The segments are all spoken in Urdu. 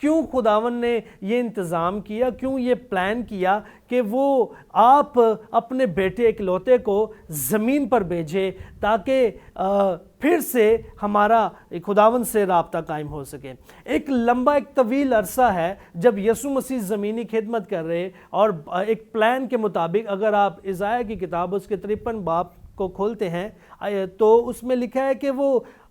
کیوں خداون نے یہ انتظام کیا, کیوں یہ پلان کیا کہ وہ آپ اپنے بیٹے اکلوتے کو زمین پر بھیجے تاکہ پھر سے ہمارا خداون سے رابطہ قائم ہو سکے. ایک لمبا ایک طویل عرصہ ہے جب یسوع مسیح زمینی خدمت کر رہے, اور ایک پلان کے مطابق اگر آپ اشعیاء کی کتاب اس کے 53 باب کو کھولتے ہیں تو اس میں لکھا ہے کہ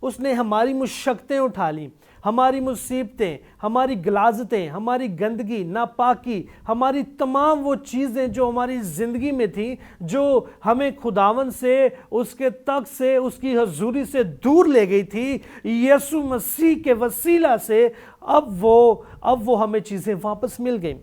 اس نے ہماری مشقتیں اٹھا لیں, ہماری مصیبتیں, ہماری غلاظتیں, ہماری گندگی, ناپاکی, ہماری تمام وہ چیزیں جو ہماری زندگی میں تھیں, جو ہمیں خداون سے, اس کے تخت سے, اس کی حضوری سے دور لے گئی تھی, یسوع مسیح کے وسیلہ سے اب وہ ہمیں چیزیں واپس مل گئیں.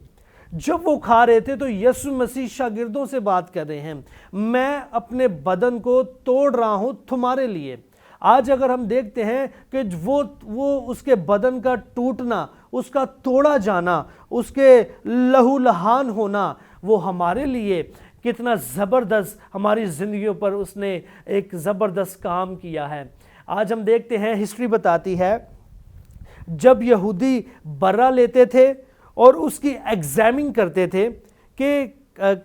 جب وہ کھا رہے تھے تو یسوع مسیح شاگردوں سے بات کر رہے ہیں, میں اپنے بدن کو توڑ رہا ہوں تمہارے لیے. آج اگر ہم دیکھتے ہیں کہ وہ اس کے بدن کا ٹوٹنا, اس کا توڑا جانا, اس کے لہو لہان ہونا, وہ ہمارے لیے کتنا زبردست ہماری زندگیوں پر اس نے ایک زبردست کام کیا ہے. آج ہم دیکھتے ہیں, ہسٹری بتاتی ہے, جب یہودی برہ لیتے تھے اور اس کی ایگزامنگ کرتے تھے کہ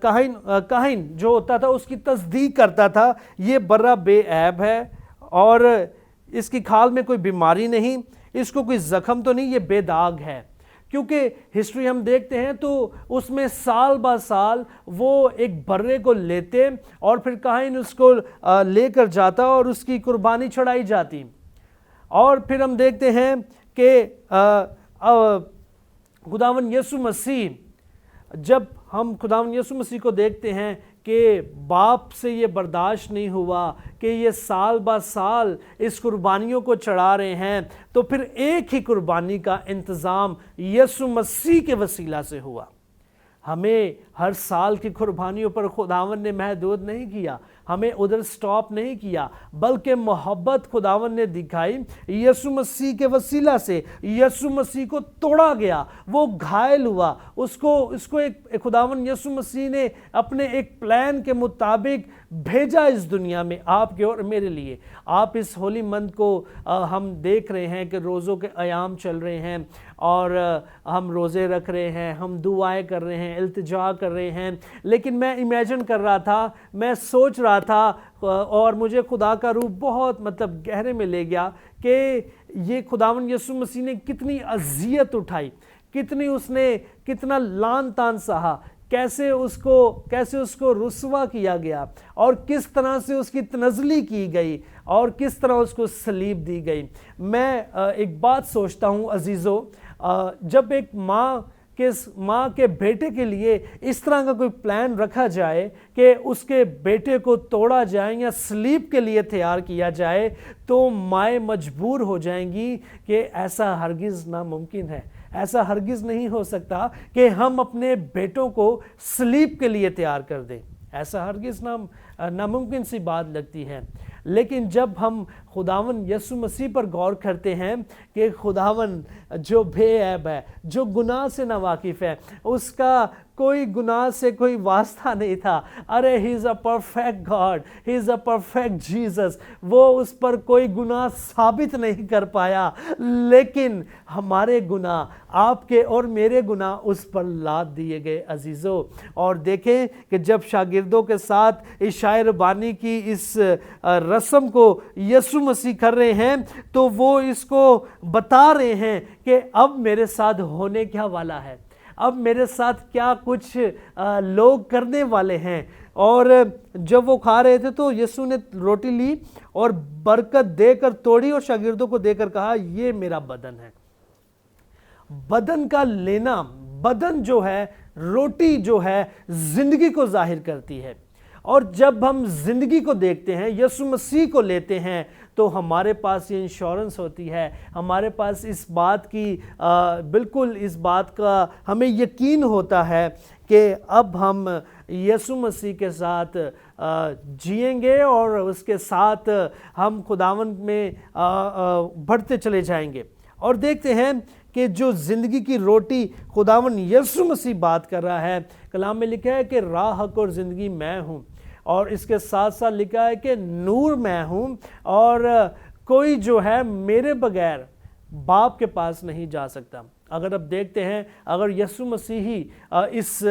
کاہن جو ہوتا تھا اس کی تصدیق کرتا تھا, یہ برہ بے عیب ہے اور اس کی کھال میں کوئی بیماری نہیں, اس کو کوئی زخم تو نہیں, یہ بے داغ ہے. کیونکہ ہسٹری ہم دیکھتے ہیں تو اس میں سال با سال وہ ایک برے کو لیتے اور پھر کاہن اس کو لے کر جاتا اور اس کی قربانی چڑھائی جاتی. اور پھر ہم دیکھتے ہیں کہ خداوند یسوع مسیح, جب ہم خداوند یسوع مسیح کو دیکھتے ہیں کہ باپ سے یہ برداشت نہیں ہوا کہ یہ سال با سال اس قربانیوں کو چڑھا رہے ہیں, تو پھر ایک ہی قربانی کا انتظام یسوع مسیح کے وسیلہ سے ہوا. ہمیں ہر سال کی قربانیوں پر خداوند نے محدود نہیں کیا, ہمیں ادھر سٹاپ نہیں کیا, بلکہ محبت خداوند نے دکھائی یسوع مسیح کے وسیلہ سے. یسوع مسیح کو توڑا گیا, وہ گھائل ہوا, اس کو ایک خداوند یسوع مسیح نے اپنے ایک پلان کے مطابق بھیجا اس دنیا میں آپ کے اور میرے لیے. آپ اس ہولی منتھ کو ہم دیکھ رہے ہیں کہ روزوں کے ایام چل رہے ہیں اور ہم روزے رکھ رہے ہیں, ہم دعائیں کر رہے ہیں, التجا کر رہے ہیں. لیکن میں امیجن کر رہا تھا, میں سوچ رہا تھا اور مجھے خدا کا روح بہت گہرے میں لے گیا کہ یہ خداوند یسوع مسیح نے کتنی اذیت اٹھائی, کتنا لان تان سہا, کیسے اس کو رسوا کیا گیا اور کس طرح سے اس کی تنزلی کی گئی اور کس طرح اس کو صلیب دی گئی. میں ایک بات سوچتا ہوں عزیزو, جب ایک ماں کے بیٹے کے لیے اس طرح کا کوئی پلان رکھا جائے کہ اس کے بیٹے کو توڑا جائے یا صلیب کے لیے تیار کیا جائے, تو مائیں مجبور ہو جائیں گی کہ ایسا ہرگز ناممکن ہے, ایسا ہرگز نہیں ہو سکتا کہ ہم اپنے بیٹوں کو صلیب کے لیے تیار کر دیں. ایسا ہرگز ناممکن سی بات لگتی ہے. لیکن جب ہم خداوند یسوع مسیح پر غور کرتے ہیں کہ خداوند جو بے عیب ہے, جو گناہ سے ناواقف ہے, اس کا کوئی گناہ سے کوئی واسطہ نہیں تھا. ارے he is a perfect God, he is a perfect Jesus. وہ اس پر کوئی گناہ ثابت نہیں کر پایا, لیکن ہمارے گناہ, آپ کے اور میرے گناہ اس پر لاد دیے گئے عزیزو. اور دیکھیں کہ جب شاگردوں کے ساتھ عشاء ربانی کی اس رسم کو یسوع مسیح کر رہے ہیں تو وہ اس کو بتا رہے ہیں کہ اب میرے ساتھ ہونے کیا والا ہے, اب میرے ساتھ کیا کچھ لوگ کرنے والے ہیں. اور جب وہ کھا رہے تھے تو یسوع نے روٹی لی اور برکت دے کر توڑی اور شاگردوں کو دے کر کہا, یہ میرا بدن ہے. بدن کا لینا, بدن جو ہے, روٹی جو ہے, زندگی کو ظاہر کرتی ہے. اور جب ہم زندگی کو دیکھتے ہیں, یسوع مسیح کو لیتے ہیں, تو ہمارے پاس یہ انشورنس ہوتی ہے, ہمارے پاس اس بات کی بالکل اس بات کا ہمیں یقین ہوتا ہے کہ اب ہم یسوع مسیح کے ساتھ جئیں گے اور اس کے ساتھ ہم خداوند میں بڑھتے چلے جائیں گے. اور دیکھتے ہیں کہ جو زندگی کی روٹی خداوند یسوع مسیح بات کر رہا ہے, کلام میں لکھا ہے کہ راہ, حق اور زندگی میں ہوں, اور اس کے ساتھ ساتھ لکھا ہے کہ نور میں ہوں, اور کوئی جو ہے میرے بغیر باپ کے پاس نہیں جا سکتا. اگر اب دیکھتے ہیں اگر یسوع مسیحی اس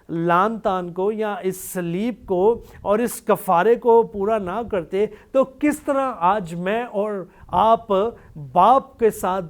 لان تان کو یا اس صلیب کو اور اس کفارے کو پورا نہ کرتے تو کس طرح آج میں اور آپ باپ کے ساتھ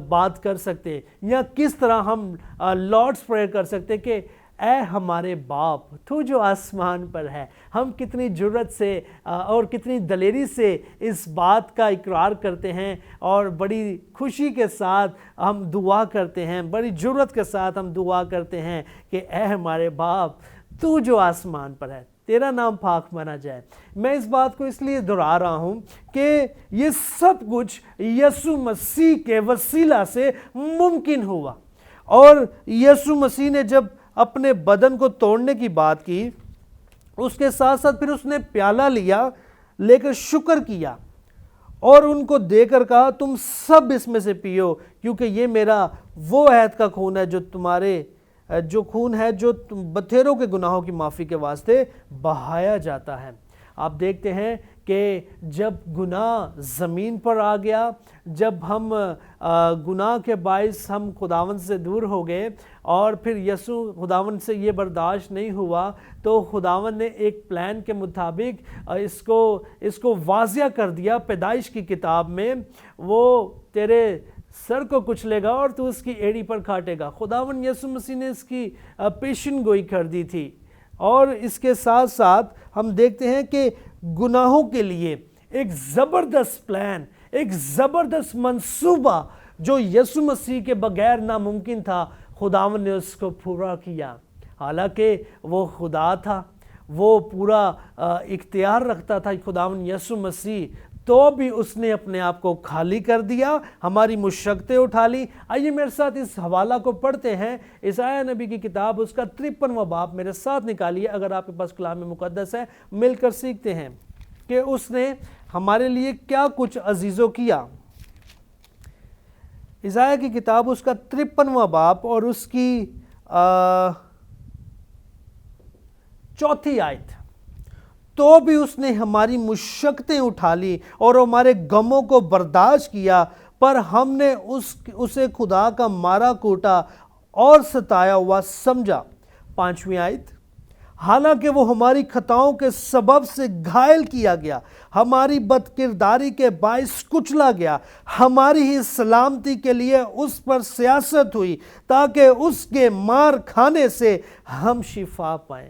بات کر سکتے یا کس طرح ہم لارڈس پریئر کر سکتے کہ اے ہمارے باپ تو جو آسمان پر ہے. ہم کتنی جرأت سے اور کتنی دلیری سے اس بات کا اقرار کرتے ہیں اور بڑی خوشی کے ساتھ ہم دعا کرتے ہیں, بڑی جرأت کے ساتھ ہم دعا کرتے ہیں کہ اے ہمارے باپ تو جو آسمان پر ہے, تیرا نام پاک مانا جائے. میں اس بات کو اس لیے دہرا رہا ہوں کہ یہ سب کچھ یسوع مسیح کے وسیلہ سے ممکن ہوا. اور یسوع مسیح نے جب اپنے بدن کو توڑنے کی بات کی, اس کے ساتھ ساتھ پھر اس نے پیالہ لیا, لے کر شکر کیا اور ان کو دے کر کہا تم سب اس میں سے پیو کیونکہ یہ میرا وہ عہد کا خون ہے جو تمہارے جو خون ہے جو بتھیروں کے گناہوں کی معافی کے واسطے بہایا جاتا ہے. آپ دیکھتے ہیں کہ جب گناہ زمین پر آ گیا, جب ہم گناہ کے باعث ہم خداوند سے دور ہو گئے اور پھر یسوع خداوند سے یہ برداشت نہیں ہوا تو خداوند نے ایک پلان کے مطابق اس کو واضح کر دیا پیدائش کی کتاب میں, وہ تیرے سر کو کچلے گا اور تو اس کی ایڑی پر کاٹے گا. خداوند یسوع مسیح نے اس کی پیشن گوئی کر دی تھی. اور اس کے ساتھ ساتھ ہم دیکھتے ہیں کہ گناہوں کے لیے ایک زبردست پلان, ایک زبردست منصوبہ جو یسوع مسیح کے بغیر ناممکن تھا, خداوند نے اس کو پورا کیا. حالانکہ وہ خدا تھا, وہ پورا اختیار رکھتا تھا خداوند یسوع مسیح, تو بھی اس نے اپنے آپ کو خالی کر دیا, ہماری مشقتیں اٹھا لی. آئیے میرے ساتھ اس حوالہ کو پڑھتے ہیں, عیسائیاہ نبی کی کتاب اس کا 53واں باب میرے ساتھ نکالیے. اگر آپ کے پاس کلام مقدس ہے مل کر سیکھتے ہیں کہ اس نے ہمارے لیے کیا کچھ عزیزوں کیا. عیسائیاہ کی کتاب اس کا 53واں باب اور اس کی 4 آیت. تو بھی اس نے ہماری مشقتیں اٹھا لی اور ہمارے غموں کو برداشت کیا, پر ہم نے اسے خدا کا مارا کوٹا اور ستایا ہوا سمجھا. 5ویں آیت. حالانکہ وہ ہماری خطاؤں کے سبب سے گھائل کیا گیا, ہماری بد کرداری کے باعث کچلا گیا, ہماری ہی سلامتی کے لیے اس پر سیاست ہوئی تاکہ اس کے مار کھانے سے ہم شفا پائیں.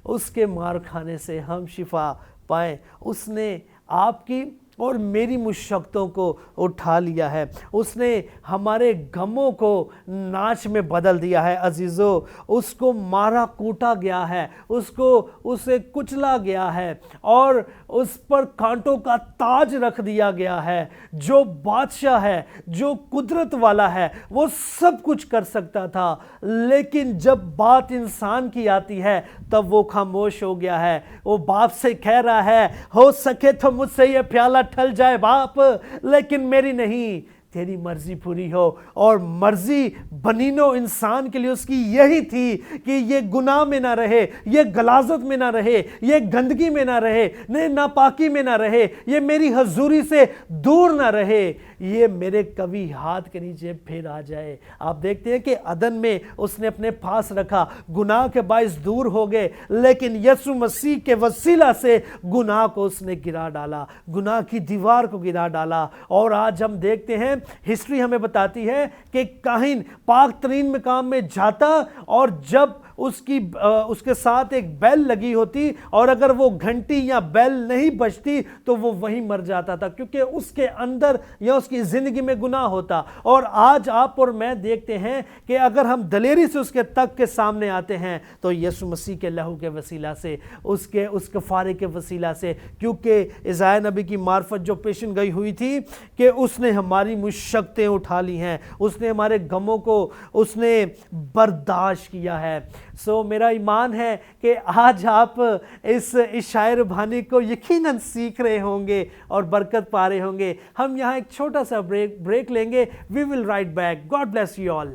اس کے مار کھانے سے ہم شفا پائیں. اس نے آپ کی اور میری مشقتوں کو اٹھا لیا ہے, اس نے ہمارے غموں کو ناچ میں بدل دیا ہے. عزیزو, اس کو مارا کوٹا گیا ہے, اسے کچلا گیا ہے اور اس پر کانٹوں کا تاج رکھ دیا گیا ہے. جو بادشاہ ہے, جو قدرت والا ہے, وہ سب کچھ کر سکتا تھا, لیکن جب بات انسان کی آتی ہے تب وہ خاموش ہو گیا ہے. وہ باپ سے کہہ رہا ہے ہو سکے تو مجھ سے یہ پیالہ ٹھل جائے باپ, لیکن میری نہیں, تیری مرضی پوری ہو. اور مرضی بنینو انسان کے لیے اس کی یہی تھی کہ یہ گناہ میں نہ رہے, یہ غلاظت میں نہ رہے, یہ گندگی میں نہ رہے, ناپاکی میں نہ رہے, یہ میری حضوری سے دور نہ رہے, یہ میرے کبھی ہاتھ کے نیچے پھر آ جائے. آپ دیکھتے ہیں کہ عدن میں اس نے اپنے پاس رکھا, گناہ کے باعث دور ہو گئے, لیکن یسوع مسیح کے وسیلہ سے گناہ کو اس نے گرا ڈالا, گناہ کی دیوار کو گرا ڈالا. اور آج ہم دیکھتے ہیں ہسٹری ہمیں بتاتی ہے کہ کاہن پاک ترین مقام میں جاتا اور جب اس کے ساتھ ایک بیل لگی ہوتی اور اگر وہ گھنٹی یا بیل نہیں بجتی تو وہ وہیں مر جاتا تھا, کیونکہ اس کے اندر یا اس کی زندگی میں گناہ ہوتا. اور آج آپ اور میں دیکھتے ہیں کہ اگر ہم دلیری سے اس کے تک کے سامنے آتے ہیں تو یسوع مسیح کے لہو کے وسیلہ سے, اس کفارے کے وسیلہ سے, کیونکہ عیسائیاہ نبی کی معرفت جو پیشن گئی ہوئی تھی کہ اس نے ہماری مشقتیں اٹھا لی ہیں, اس نے ہمارے غموں کو اس نے برداشت کیا ہے. سو میرا ایمان ہے کہ آج آپ اس عشاء ربانی کو یقیناً سیکھ رہے ہوں گے اور برکت پا رہے ہوں گے. ہم یہاں ایک چھوٹا سا بریک لیں گے. We will right back. God bless you all.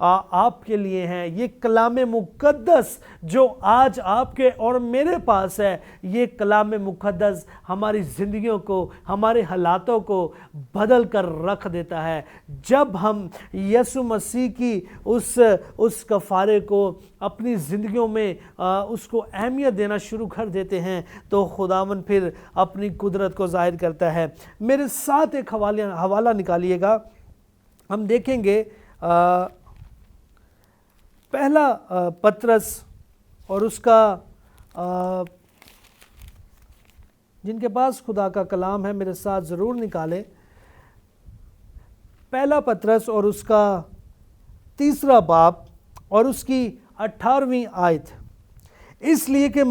آپ کے لیے ہیں۔ یہ کلام مقدس جو آج آپ کے اور میرے پاس ہے، یہ کلام مقدس ہماری زندگیوں کو، ہمارے حالاتوں کو بدل کر رکھ دیتا ہے۔ جب ہم یسوع مسیح کی اس کفارے کو اپنی زندگیوں میں اس کو اہمیت دینا شروع کر دیتے ہیں تو خداوند پھر اپنی قدرت کو ظاہر کرتا ہے۔ میرے ساتھ ایک حوالہ نکالیے گا، ہم دیکھیں گے پہلا پطرس اور اس کا جن کے پاس خدا کا کلام ہے میرے ساتھ ضرور نکالیں۔ پہلا پطرس اور اس کا 3 باب اور اس کی 18ویں آیت۔ اس لیے کہ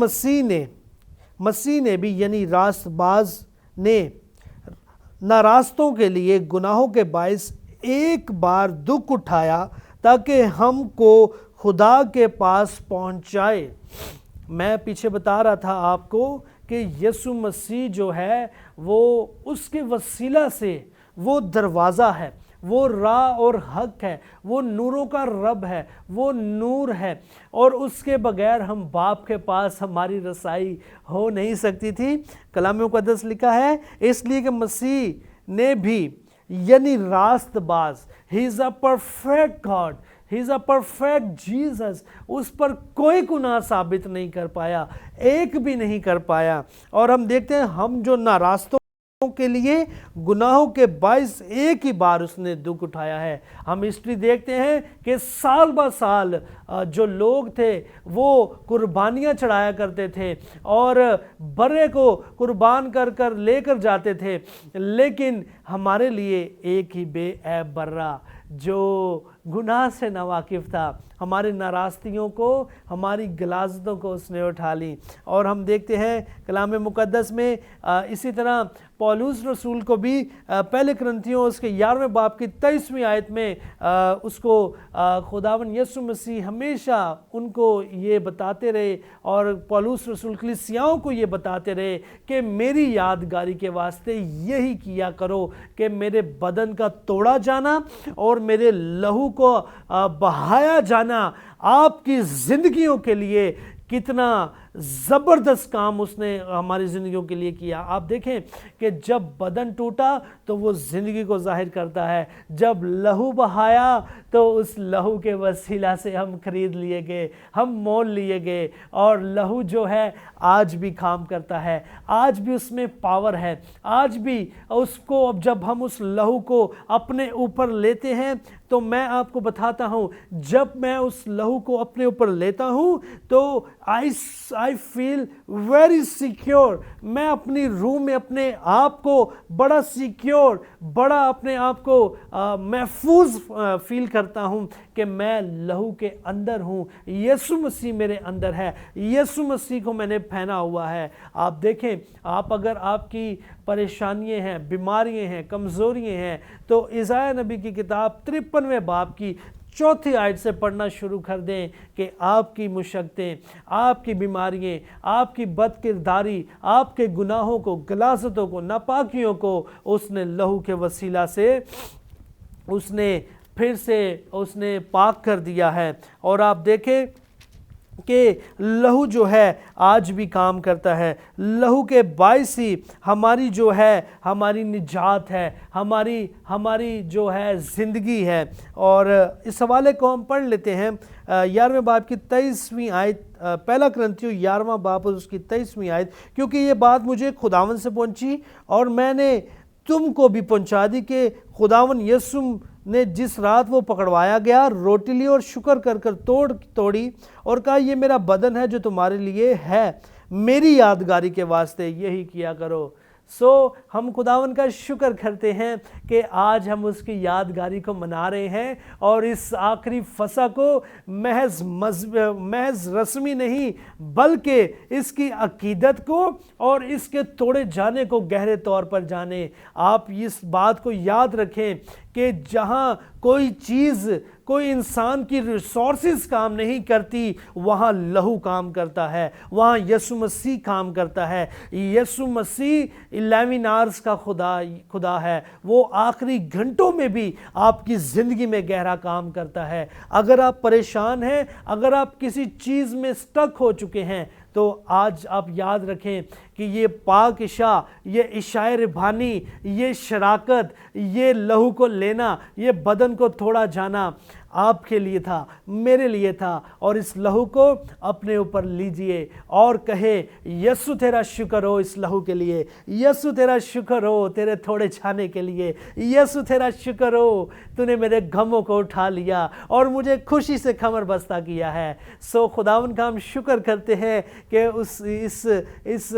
مسیح نے بھی یعنی راست باز نے ناراستوں کے لیے گناہوں کے باعث ایک بار دکھ اٹھایا تاکہ ہم کو خدا کے پاس پہنچائے۔ میں پیچھے بتا رہا تھا آپ کو کہ یسوع مسیح جو ہے وہ اس کے وسیلہ سے وہ دروازہ ہے، وہ راہ اور حق ہے، وہ نوروں کا رب ہے، وہ نور ہے، اور اس کے بغیر ہم باپ کے پاس ہماری رسائی ہو نہیں سکتی تھی۔ کلام مقدس لکھا ہے اس لیے کہ مسیح نے بھی یعنی راست باز، he is a perfect God, he is a perfect Jesus, اس پر کوئی گناہ ثابت نہیں کر پایا، ایک بھی نہیں کر پایا۔ اور ہم دیکھتے ہیں ہم جو ناراستوں کے لیے گناہوں کے باعث ایک ہی بار اس نے دکھ اٹھایا ہے۔ ہم ہسٹری دیکھتے ہیں کہ سال بہ سال جو لوگ تھے وہ قربانیاں چڑھایا کرتے تھے اور برے کو قربان کر کر لے کر جاتے تھے، لیکن ہمارے لیے ایک ہی بے عیب برہ جو گناہ سے ناواقف تھا، ہماری ناراستیوں کو، ہماری غلاظتوں کو اس نے اٹھا لی۔ اور ہم دیکھتے ہیں کلام مقدس میں اسی طرح پولس رسول کو بھی پہلے کرنتھیوں اس کے 11ویں باب کی 23ویں آیت میں اس کو خداوند یسوع مسیح ہمیشہ ان کو یہ بتاتے رہے، اور پولس رسول کلیسیاؤں کو یہ بتاتے رہے کہ میری یادگاری کے واسطے یہی کیا کرو کہ میرے بدن کا توڑا جانا اور میرے لہو کو بہایا جانا آپ کی زندگیوں کے لیے کتنا زبردست کام اس نے ہماری زندگیوں کے لیے کیا۔ آپ دیکھیں کہ جب بدن ٹوٹا تو وہ زندگی کو ظاہر کرتا ہے، جب لہو بہایا تو اس لہو کے وسیلہ سے ہم خرید لیے گئے، ہم مول لیے گئے، اور لہو جو ہے آج بھی کام کرتا ہے، آج بھی اس میں پاور ہے، آج بھی اس کو جب ہم اس لہو کو اپنے اوپر لیتے ہیں تو میں آپ کو بتاتا ہوں جب میں اس لہو کو اپنے اوپر لیتا ہوں تو I feel very secure، میں اپنی روح میں اپنے آپ کو بڑا سیکیور، بڑا اپنے آپ کو محفوظ فیل کرتا ہوں کہ میں لہو کے اندر ہوں، یسوع مسیح میرے اندر ہے، یسوع مسیح کو میں نے پہنا ہوا ہے۔ آپ دیکھیں اگر آپ کی پریشانیاں ہیں، بیماریاں ہیں، کمزوریاں ہیں تو عیسائی نبی کی کتاب 53ویں باب کی 4تھی آیت سے پڑھنا شروع کر دیں کہ آپ کی مشقتیں، آپ کی بیماریاں، آپ کی بد کرداری، آپ کے گناہوں کو، غلاظتوں کو، ناپاکیوں کو اس نے لہو کے وسیلہ سے اس نے پھر سے اس نے پاک کر دیا ہے۔ اور آپ دیکھیں کہ لہو جو ہے آج بھی کام کرتا ہے، لہو کے باعث ہی ہماری جو ہے ہماری نجات ہے، ہماری جو ہے زندگی ہے۔ اور اس حوالے کو ہم پڑھ لیتے ہیں 11ویں باب کی 23ویں آیت، پہلا کرنتھیوں 11واں باب اور اس کی 23ویں آیت، کیونکہ یہ بات مجھے خداوند سے پہنچی اور میں نے تم کو بھی پہنچا دی کہ خداوند یسوع نے جس رات وہ پکڑوایا گیا روٹی لی اور شکر کر کر توڑی اور کہا یہ میرا بدن ہے جو تمہارے لیے ہے، میری یادگاری کے واسطے یہی کیا کرو۔ ہم خداوند کا شکر کرتے ہیں کہ آج ہم اس کی یادگاری کو منا رہے ہیں، اور اس آخری فسح کو محض رسمی نہیں بلکہ اس کی عقیدت کو اور اس کے توڑے جانے کو گہرے طور پر جانیں۔ آپ اس بات کو یاد رکھیں کہ جہاں کوئی چیز کوئی انسان کی ریسورسز کام نہیں کرتی، وہاں لہو کام کرتا ہے، وہاں یسوع مسیح کام کرتا ہے۔ یسوع مسیح 11 آورز کا خدا ہے، وہ آخری گھنٹوں میں بھی آپ کی زندگی میں گہرا کام کرتا ہے۔ اگر آپ پریشان ہیں، اگر آپ کسی چیز میں سٹک ہو چکے ہیں، تو آج آپ یاد رکھیں کہ یہ پاک عشاء، یہ عشاء ربانی، یہ شراکت، یہ لہو کو لینا، یہ بدن کو تھوڑا جانا آپ کے لیے تھا، میرے لیے تھا، اور اس لہو کو اپنے اوپر لیجئے اور کہے یسوع تیرا شکر ہو اس لہو کے لیے، یسوع تیرا شکر ہو تیرے تھوڑے چھانے کے لیے، یسوع تیرا شکر ہو تو نے میرے غموں کو اٹھا لیا اور مجھے خوشی سے کمر بستہ کیا ہے۔ سو خداوند کا ہم شکر کرتے ہیں کہ اس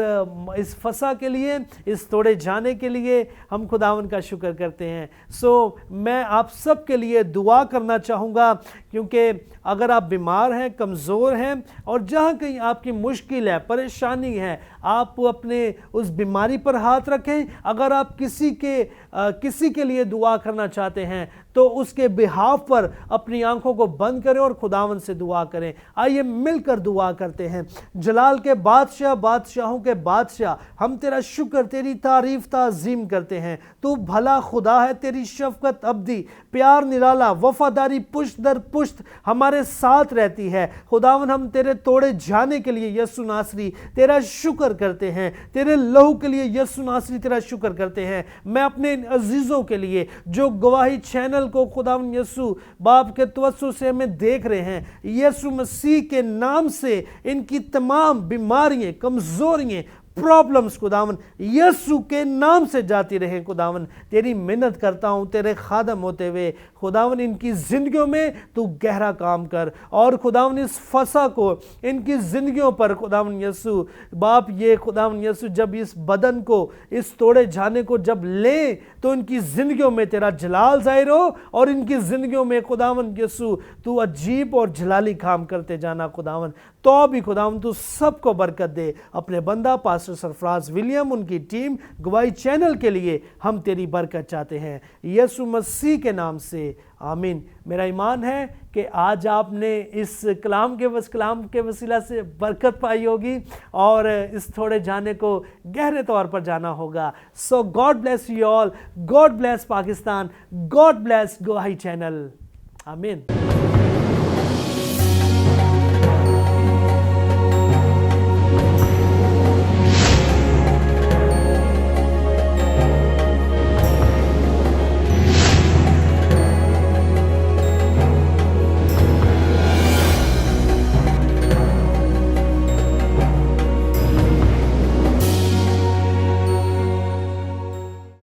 فسح کے لیے، اس توڑے جانے کے لیے ہم خداوند کا شکر کرتے ہیں۔ سو میں آپ سب کے لیے دعا کرنا چاہوں گا، کیونکہ اگر آپ بیمار ہیں، کمزور ہیں، اور جہاں کہیں آپ کی مشکل ہے، پریشانی ہے، آپ اپنے اس بیماری پر ہاتھ رکھیں۔ اگر آپ کسی کے لیے دعا کرنا چاہتے ہیں تو اس کے بہاف پر اپنی آنکھوں کو بند کریں اور خداوند سے دعا کریں۔ آئیے مل کر دعا کرتے ہیں۔ جلال کے بادشاہ، بادشاہوں کے بادشاہ، ہم تیرا شکر، تیری تعریف تعظیم کرتے ہیں۔ تو بھلا خدا ہے، تیری شفقت ابدی، پیار نرالا، وفاداری پشت در پشت ہمارے ساتھ رہتی ہے۔ خداوند ہم تیرے توڑے جانے کے لیے یسوع ناصری تیرا شکر کرتے ہیں، تیرے لہو کے لیے یسوع ناصری تیرا شکر کرتے ہیں۔ میں اپنے ان عزیزوں کے لیے جو گواہی چینل کو خداوند یسوع باپ کے توسط سے ہمیں دیکھ رہے ہیں، یسوع مسیح کے نام سے ان کی تمام بیماریاں، کمزوریاں، پرابلمز خداوند یسوع کے نام سے جاتی رہیں۔ خداوند تیری منت کرتا ہوں تیرے خادم ہوتے ہوئے، خداوند ان کی زندگیوں میں تو گہرا کام کر، اور خداوند اس فسح کو ان کی زندگیوں پر خداوند یسوع باپ، یہ خداوند یسوع جب اس بدن کو، اس توڑے جانے کو جب لیں تو ان کی زندگیوں میں تیرا جلال ظاہر ہو، اور ان کی زندگیوں میں خداوند یسوع تو عجیب اور جلالی کام کرتے جانا۔ خداوند تو بھی خداوند تو سب کو برکت دے۔ اپنے بندہ پاسٹر سرفراز ولیم، ان کی ٹیم، گواہی چینل کے لیے ہم تیری برکت چاہتے ہیں، یسوع مسیح کے نام سے آمین۔ میرا ایمان ہے کہ آج آپ نے اس کلام کے وسیلہ سے برکت پائی ہوگی اور اس تھوڑے جانے کو گہرے طور پر جانا ہوگا۔ So God bless you all, God bless Pakistan, God bless گواہی چینل، آمین۔